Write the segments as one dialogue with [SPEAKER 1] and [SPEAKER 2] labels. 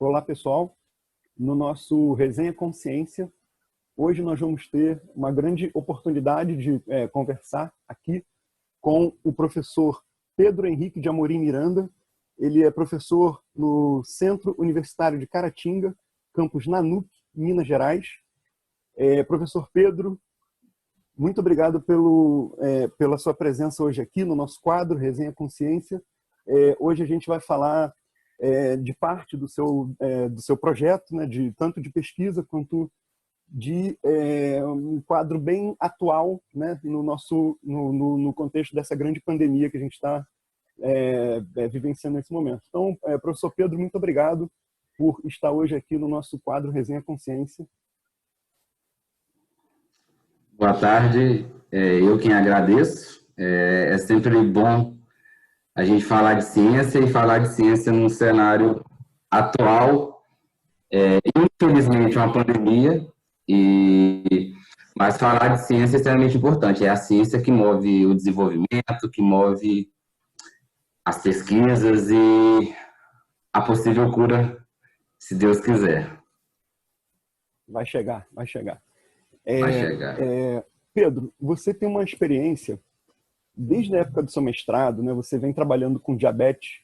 [SPEAKER 1] Olá, pessoal. No nosso Resenha Consciência, hoje nós vamos ter uma grande oportunidade de conversar aqui com o professor Pedro Henrique de Amorim Miranda. Ele é professor no Centro Universitário de Caratinga, campus Nanuq, Minas Gerais. Professor Pedro, muito obrigado pela sua presença hoje aqui no nosso quadro Resenha Consciência. Hoje a gente vai falar de parte do seu projeto, né, tanto de pesquisa quanto de um quadro bem atual, né, no contexto dessa grande pandemia que a gente está vivenciando nesse momento. Então, professor Pedro, muito obrigado por estar hoje aqui no nosso quadro Resenha Consciência.
[SPEAKER 2] Boa tarde, eu quem agradeço. É sempre bom a gente falar de ciência e falar de ciência num cenário atual. Infelizmente, uma pandemia, mas falar de ciência é extremamente importante. É a ciência que move o desenvolvimento, que move as pesquisas e a possível cura, se Deus quiser.
[SPEAKER 1] Vai chegar, vai chegar.
[SPEAKER 2] Vai chegar.
[SPEAKER 1] Pedro, você tem uma experiência, desde a época do seu mestrado, né, você vem trabalhando com diabetes,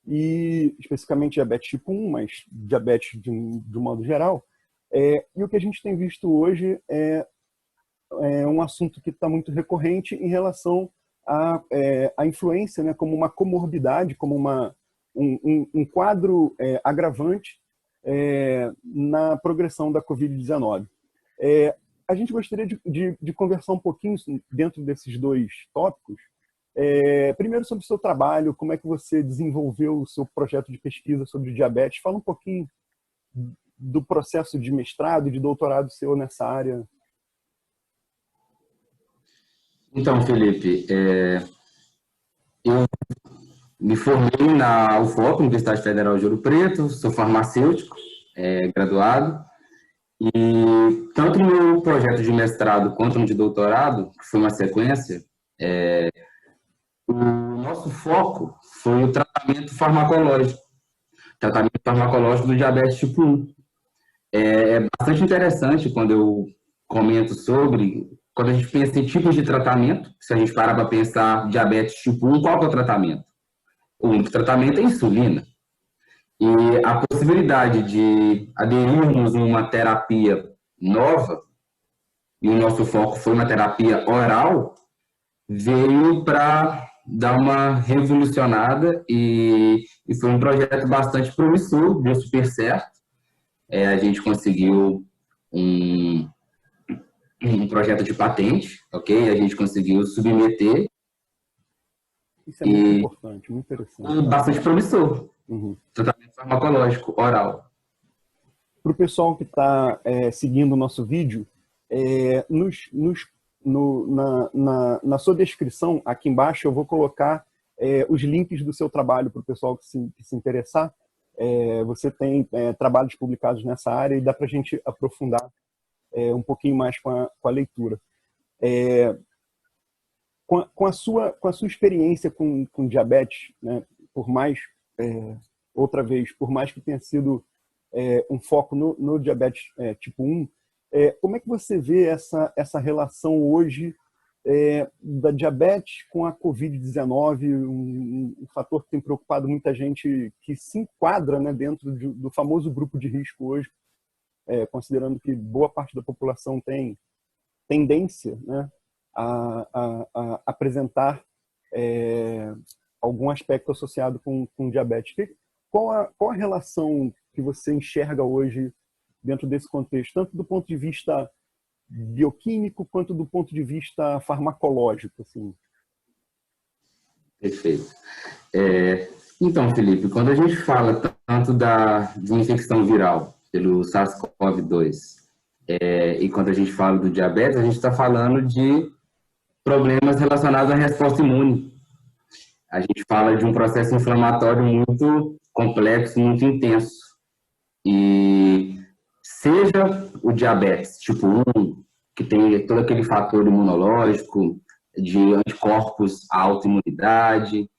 [SPEAKER 1] e especificamente diabetes tipo 1, mas diabetes de um modo geral. E o que a gente tem visto hoje é um assunto que está muito recorrente em relação à influência, né, como uma comorbidade, como um quadro agravante na progressão da Covid-19. A gente gostaria de conversar um pouquinho dentro desses dois tópicos. Primeiro sobre o seu trabalho, como é que você desenvolveu o seu projeto de pesquisa sobre diabetes. Fala um pouquinho do processo de mestrado e de doutorado seu nessa área.
[SPEAKER 2] Então, Felipe, eu me formei na UFOP, Universidade Federal de Ouro Preto, sou farmacêutico, graduado, e tanto no meu projeto de mestrado quanto no de doutorado, que foi uma sequência, o nosso foco foi o tratamento farmacológico do diabetes tipo 1. É bastante interessante quando eu comento quando a gente pensa em tipos de tratamento, se a gente parar para pensar diabetes tipo 1, qual que é o tratamento? O único tratamento é a insulina. E a possibilidade de aderirmos a uma terapia nova, e o nosso foco foi uma terapia oral, veio para dar uma revolucionada e foi um projeto bastante promissor, deu super certo. A gente conseguiu um projeto de patente, ok? A gente conseguiu submeter.
[SPEAKER 1] Isso é muito importante, muito interessante.
[SPEAKER 2] Bastante promissor. Tratamento farmacológico oral.
[SPEAKER 1] Para o pessoal que está seguindo o nosso vídeo, na sua descrição, aqui embaixo, eu vou colocar os links do seu trabalho para o pessoal que se interessar. Você tem trabalhos publicados nessa área e dá para a gente aprofundar um pouquinho mais com a leitura. Com a sua experiência com diabetes, né, por mais que tenha sido um foco no diabetes tipo 1, como é que você vê essa relação hoje da diabetes com a Covid-19, um fator que tem preocupado muita gente, que se enquadra, né, dentro do famoso grupo de risco hoje, considerando que boa parte da população tem tendência, né, a apresentar algum aspecto associado com diabetes. Qual a relação que você enxerga hoje dentro desse contexto, tanto do ponto de vista bioquímico quanto do ponto de vista farmacológico, assim?
[SPEAKER 2] Perfeito. Então, Felipe, quando a gente fala tanto de uma infecção viral pelo SARS-CoV-2 e quando a gente fala do diabetes, a gente está falando de problemas relacionados à resposta imune. A gente fala de um processo inflamatório muito complexo, muito intenso. E seja o diabetes tipo 1, que tem todo aquele fator imunológico, de anticorpos à autoimunidade,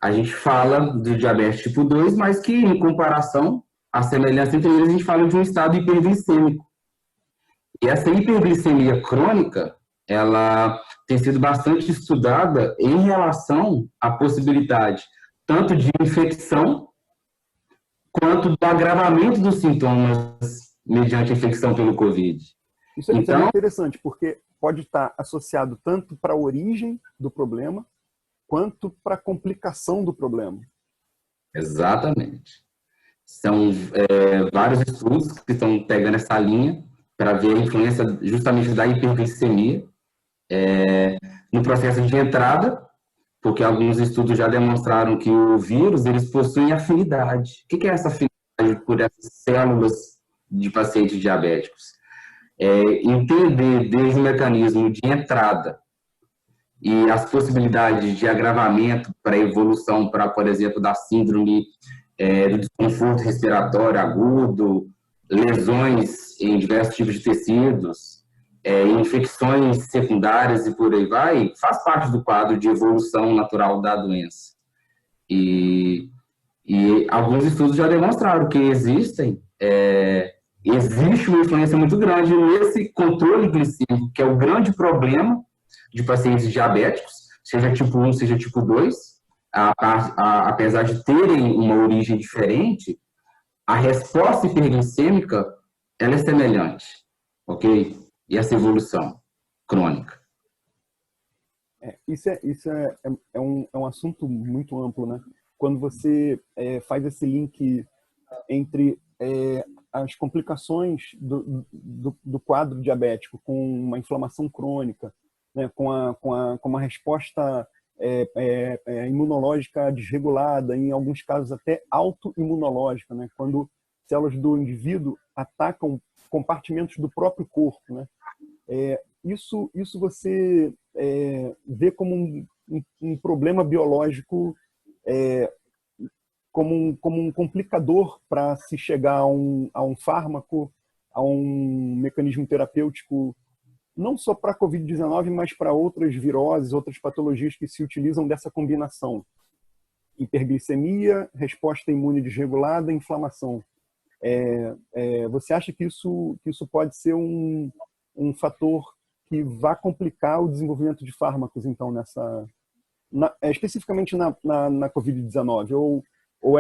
[SPEAKER 2] a gente fala do diabetes tipo 2, mas que, em comparação, a semelhança entre eles, a gente fala de um estado hiperglicêmico. E essa hiperglicemia crônica, ela tem sido bastante estudada em relação à possibilidade tanto de infecção, quanto do agravamento dos sintomas mediante infecção pelo Covid.
[SPEAKER 1] Isso é muito interessante, porque pode estar associado tanto para a origem do problema, quanto para a complicação do problema.
[SPEAKER 2] Exatamente. São vários estudos que estão pegando essa linha para ver a influência justamente da hiperglicemia no processo de entrada, porque alguns estudos já demonstraram que o vírus, eles possuem afinidade. O que é essa afinidade por essas células de pacientes diabéticos? Entender desde o mecanismo de entrada e as possibilidades de agravamento para evolução, para, por exemplo, da síndrome do desconforto respiratório agudo, lesões em diversos tipos de tecidos, infecções secundárias e por aí vai, faz parte do quadro de evolução natural da doença. E alguns estudos já demonstraram que existe uma influência muito grande nesse controle glicêmico, que é o grande problema de pacientes diabéticos, seja tipo 1, seja tipo 2, apesar de terem uma origem diferente, a resposta hiperglicêmica, ela é semelhante, ok? E essa evolução crônica.
[SPEAKER 1] Isso é um assunto muito amplo, né? Quando você faz esse link entre as complicações do quadro diabético com uma inflamação crônica, né? com uma resposta imunológica desregulada, em alguns casos até autoimunológica, né? Quando células do indivíduo atacam compartimentos do próprio corpo, né? Isso você vê como um problema biológico, como um complicador para se chegar a um fármaco, a um mecanismo terapêutico, não só para a Covid-19, mas para outras viroses, outras patologias que se utilizam dessa combinação. Hiperglicemia, resposta imune desregulada, inflamação. Você acha que isso pode ser um fator que vai complicar o desenvolvimento de fármacos, então, especificamente na Covid-19? Ou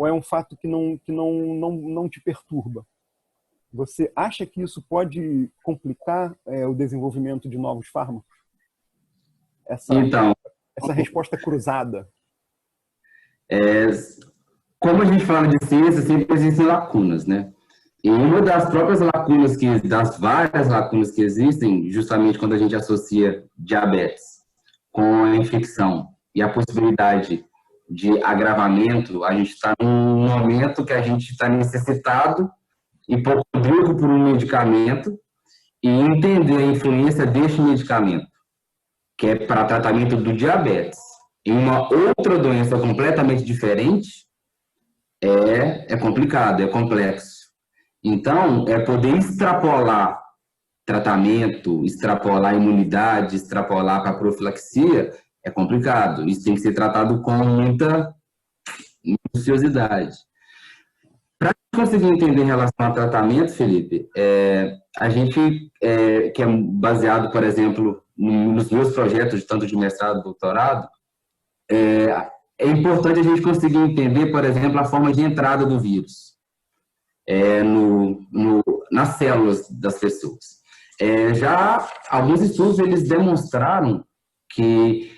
[SPEAKER 1] é um fato que não te perturba? Você acha que isso pode complicar o desenvolvimento de novos fármacos? Essa resposta cruzada?
[SPEAKER 2] Como a gente fala de ciência, sempre existem lacunas, né? E uma das próprias lacunas, das várias lacunas que existem, justamente quando a gente associa diabetes com a infecção e a possibilidade de agravamento, a gente está num momento que a gente está necessitado e procurando por um medicamento e entender a influência deste medicamento, que é para tratamento do diabetes, em uma outra doença completamente diferente, é complicado, é complexo. Então, poder extrapolar tratamento, extrapolar imunidade, extrapolar para profilaxia, é complicado. Isso tem que ser tratado com muita minuciosidade. Para conseguir entender em relação ao tratamento, Felipe, a gente, que é baseado, por exemplo, nos meus projetos, tanto de mestrado e doutorado, é importante a gente conseguir entender, por exemplo, a forma de entrada do vírus nas células das pessoas. Já alguns estudos eles demonstraram que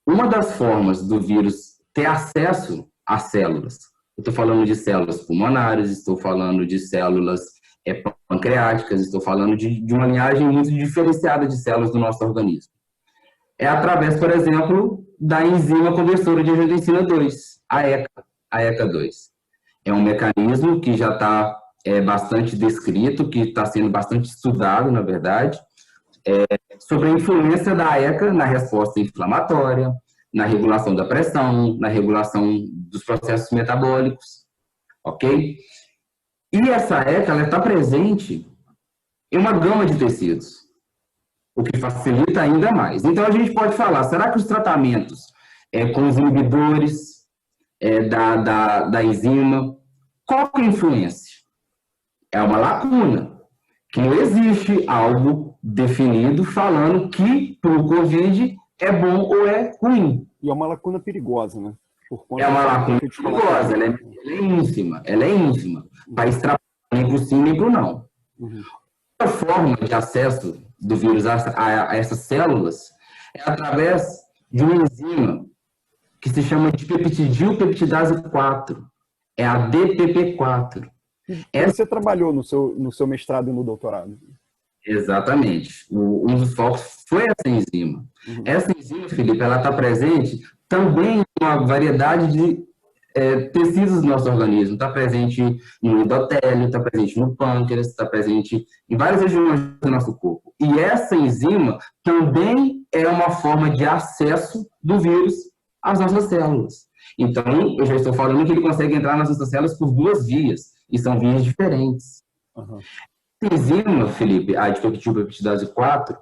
[SPEAKER 2] uma das formas do vírus ter acesso às células, eu estou falando de células pulmonares, estou falando de células pancreáticas, estou falando de uma linhagem muito diferenciada de células do nosso organismo. Através, por exemplo, da enzima conversora de angiotensina 2, a ECA2. É um mecanismo que já está bastante descrito, que está sendo bastante estudado, na verdade, sobre a influência da ECA na resposta inflamatória, na regulação da pressão, na regulação dos processos metabólicos, ok? E essa ECA está presente em uma gama de tecidos. o que facilita ainda mais. Então, a gente pode falar, será que os tratamentos com os inibidores da enzima, qual que é a influência? É uma lacuna, que não existe algo definido falando que para o COVID é bom ou é ruim.
[SPEAKER 1] E é uma lacuna perigosa, né? Por conta
[SPEAKER 2] É uma lacuna
[SPEAKER 1] efeitos
[SPEAKER 2] perigosa,
[SPEAKER 1] colaterais.
[SPEAKER 2] ela é ínfima, para extrapolar nem para o sim nem para o não.
[SPEAKER 1] Uhum.
[SPEAKER 2] A forma de acesso do vírus a essas células é através de uma enzima que se chama de peptidilpeptidase 4, é a DPP4.
[SPEAKER 1] E você trabalhou no seu mestrado e no doutorado?
[SPEAKER 2] Exatamente. Um dos focos foi essa enzima.
[SPEAKER 1] Uhum.
[SPEAKER 2] Essa enzima, Felipe, ela está presente também em uma variedade de tecidos do nosso organismo. Está presente no endotélio, está presente no pâncreas, está presente em várias regiões do nosso corpo. E essa enzima também é uma forma de acesso do vírus às nossas células. Então, eu já estou falando que ele consegue entrar nas nossas células por duas vias, e são vias diferentes.
[SPEAKER 1] Uhum.
[SPEAKER 2] Essa enzima, Felipe, a adipeptidase 4,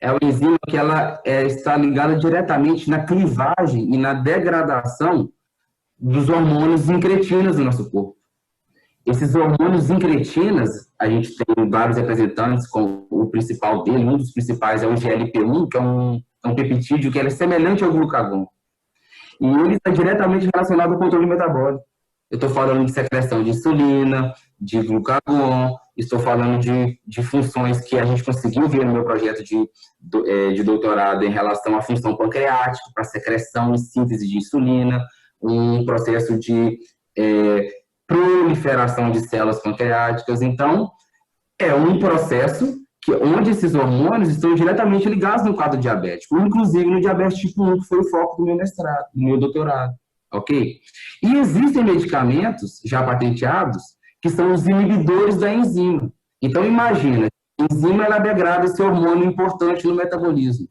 [SPEAKER 2] é uma enzima que ela está ligada diretamente na clivagem e na degradação dos hormônios incretinas do nosso corpo. Esses hormônios incretinas, a gente tem vários representantes, com o principal dele, um dos principais é o GLP-1, que é um peptídeo que é semelhante ao glucagon. E ele está diretamente relacionado ao controle metabólico. Eu estou falando de secreção de insulina, de glucagon, estou falando de funções que a gente conseguiu ver no meu projeto de doutorado em relação à função pancreática, para secreção e síntese de insulina, um processo de proliferação de células pancreáticas. Então, é um processo onde esses hormônios estão diretamente ligados no quadro diabético, inclusive no diabetes tipo 1, que foi o foco do meu mestrado, do meu doutorado. Ok? E existem medicamentos já patenteados que são os inibidores da enzima. Então, imagina, a enzima ela degrada esse hormônio importante no metabolismo.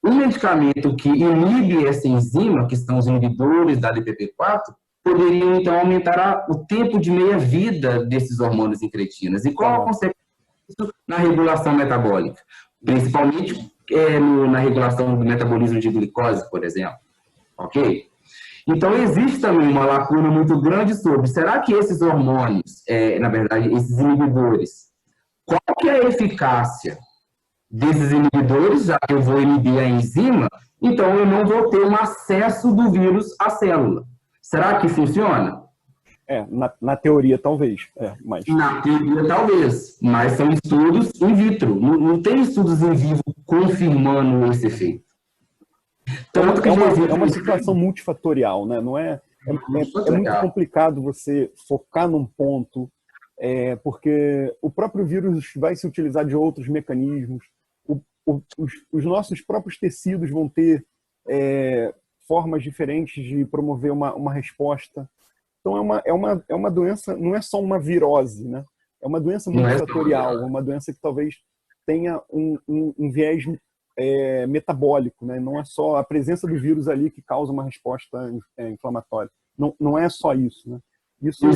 [SPEAKER 2] Um medicamento que inibe essa enzima, que são os inibidores da DPP4, poderiam, então, aumentar o tempo de meia-vida desses hormônios incretinas. E qual a consequência disso na regulação metabólica? Principalmente na regulação do metabolismo de glicose, por exemplo. Ok? Então, existe também uma lacuna muito grande sobre, será que esses hormônios, na verdade, esses inibidores, qual que é a eficácia desses inibidores, já que eu vou inibir a enzima, então eu não vou ter um acesso do vírus à célula. Será que funciona?
[SPEAKER 1] Na teoria, talvez. Mas...
[SPEAKER 2] Na teoria, talvez, mas são estudos in vitro. Não tem estudos em vivo confirmando esse efeito.
[SPEAKER 1] Tanto que é uma situação multifatorial, né? Não é muito complicado você focar num ponto, porque o próprio vírus vai se utilizar de outros mecanismos, os nossos próprios tecidos vão ter formas diferentes de promover uma resposta. Então é uma doença, não é só uma virose, né? É uma doença multifatorial, uma doença que talvez tenha um viés metabólico, né? Não é só a presença do vírus ali que causa uma resposta inflamatória. Não é só isso, né? Isso
[SPEAKER 2] é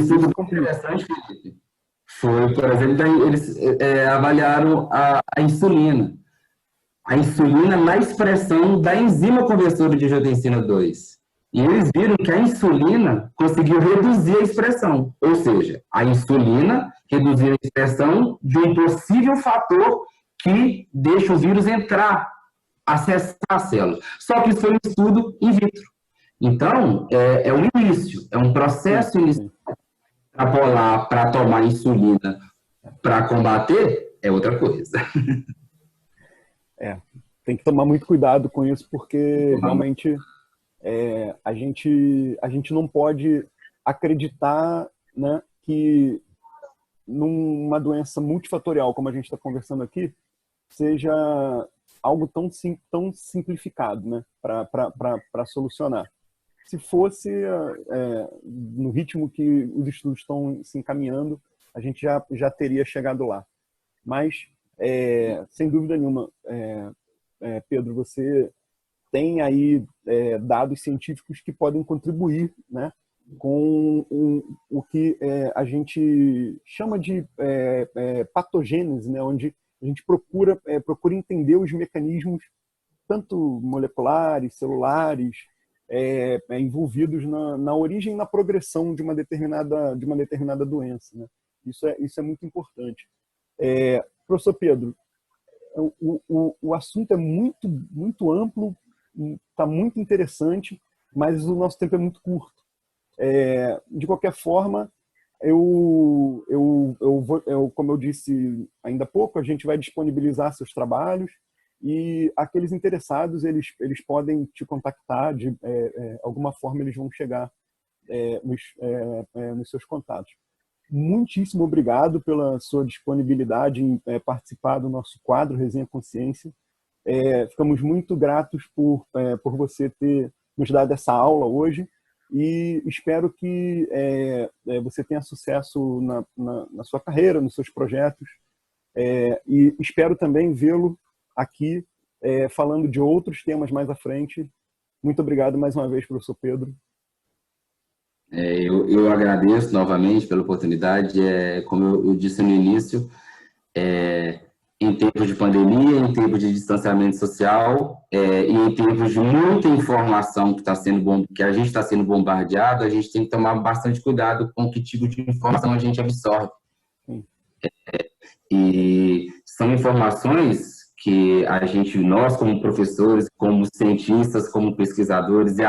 [SPEAKER 2] interessante, Felipe. Foi, por exemplo, eles avaliaram a insulina. A insulina na expressão da enzima conversora de angiotensina 2. E eles viram que a insulina conseguiu reduzir a expressão. Ou seja, a insulina reduziu a expressão de um possível fator que deixa o vírus entrar, acessar a célula. Só que isso foi um estudo in vitro. Então, é um início, é um processo inicial. Extrapolar para tomar insulina para combater é outra coisa.
[SPEAKER 1] Tem que tomar muito cuidado com isso, porque realmente a gente não pode acreditar, né, que numa doença multifatorial, como a gente está conversando aqui, seja algo tão simplificado, né, para solucionar. Se fosse no ritmo que os estudos estão se encaminhando, a gente já teria chegado lá. Mas, sem dúvida nenhuma, Pedro, você tem aí dados científicos que podem contribuir, né, com o que a gente chama de patogênese, né, onde a gente procura entender os mecanismos, tanto moleculares, celulares, envolvidos na origem e na progressão de uma determinada doença, né? Isso é muito importante. Professor Pedro, o assunto é muito, muito amplo, está muito interessante, mas o nosso tempo é muito curto. De qualquer forma, como eu disse ainda há pouco, a gente vai disponibilizar seus trabalhos e aqueles interessados, eles podem te contactar, de alguma forma eles vão chegar nos seus contatos. Muitíssimo obrigado pela sua disponibilidade em participar do nosso quadro Resenha Consciência. Ficamos muito gratos por você ter nos dado essa aula hoje e espero que você tenha sucesso na sua carreira, nos seus projetos, e espero também vê-lo aqui falando de outros temas mais à frente. Muito obrigado mais uma vez, professor Pedro.
[SPEAKER 2] Eu agradeço novamente pela oportunidade. Como eu disse no início, em tempos de pandemia, em tempos de distanciamento social e em tempos de muita informação que a gente está sendo bombardeado, a gente tem que tomar bastante cuidado com que tipo de informação a gente absorve. E são informações que nós como professores, como cientistas, como pesquisadores e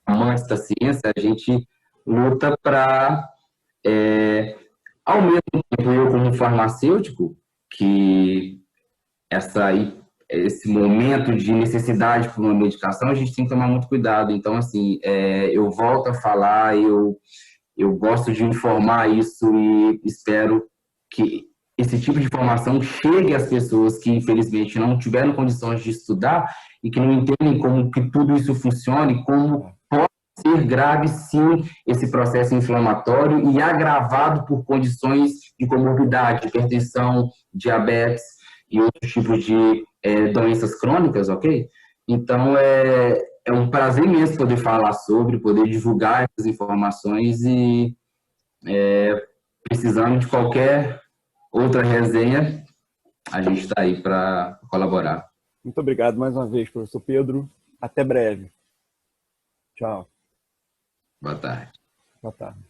[SPEAKER 2] amantes da ciência, a gente luta para, ao mesmo tempo, eu como farmacêutico, que esse momento de necessidade por uma medicação, a gente tem que tomar muito cuidado. Então, assim, eu volto a falar, eu gosto de informar isso e espero que esse tipo de informação chegue às pessoas que, infelizmente, não tiveram condições de estudar e que não entendem como que tudo isso funciona e como pode ser grave, sim, esse processo inflamatório e agravado por condições de comorbidade, hipertensão, diabetes e outros tipos de doenças crônicas, ok? Então, é um prazer imenso poder falar sobre, poder divulgar essas informações e precisando de qualquer outra resenha, a gente está aí para colaborar.
[SPEAKER 1] Muito obrigado mais uma vez, professor Pedro. Até breve. Tchau.
[SPEAKER 2] Boa tarde.
[SPEAKER 1] Boa tarde.